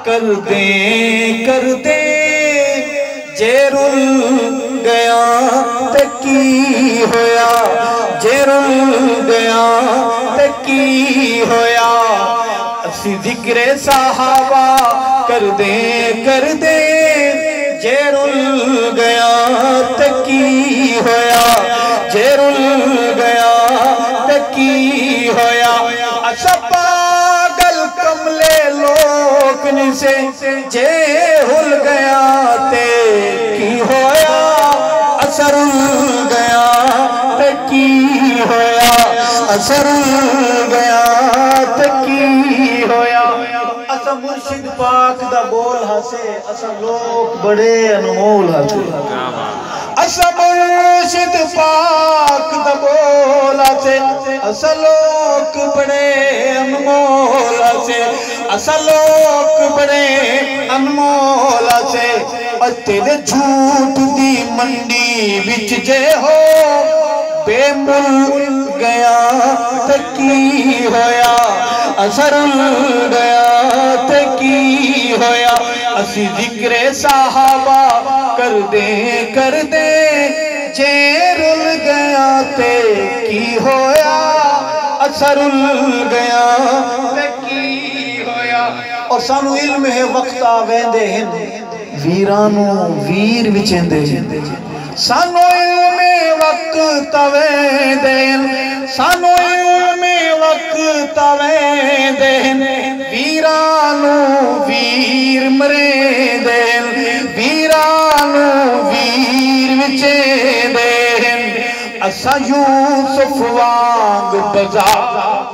کر دے جے رل گیا تے کی ہویا جے رل گیا تے کی ہویا اسی ذکر صحابہ کر دے جے رل گیا تے کی ہویا جے رل گیا تے کی ہویا اچھا پاگل کملے لوگ سے جے ہل گیا تے کی ہویا اثر گیا تے کی ہویا اثر گیا تے کی ہویا اسا مرشد پاک دا بول ہاسے اسا لوگ بڑے انمول ہاسے اسا مرشد پاک دا بول ہاسے اسا لوگ بڑے انمول ہاسے اسا لوگ بڑے انمول ہاسے اور تیرے جھوٹ دی منڈی وچ جے ہو بے مل گیا تے کی ہویا اثر گیا تے کی ہویا اسی ذکر صحابہ کر دے جے رل گیا تے کی ہویا اثر گیا تے کی ہویا اور سانو علم ہے وقت آویندے ہیں ویرانو ویر وچیندے سانو علم وقت آویندے سانو علم وقت آویندے ویرانو ویر مرے دین ویرانو ویر وچیندے اسا یوسف وانگ بزار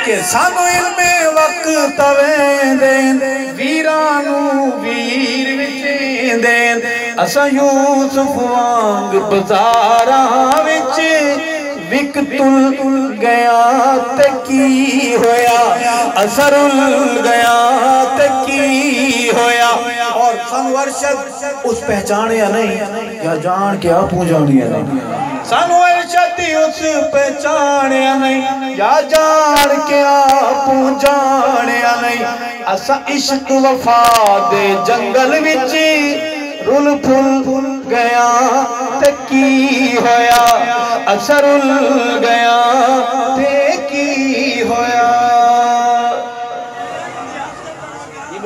کہ سانو علم وقت آویندے ویرانو ویر وچیندے اسا یوسف وانگ بزاراں وچ وکتل گیا تے کی ہویا اثر گیا تے کی ہویا اور سانو ارشد اس پہچانے یا نہیں یا جان کے آپ جانے یا نہیں سانو ارشد اس پہچانے یا نہیں یا جان کے آپ جانے یا نہیں اسا عشق وفا دے جنگل وچی رل پھل گیا تے کی ہویا اثر گیا تے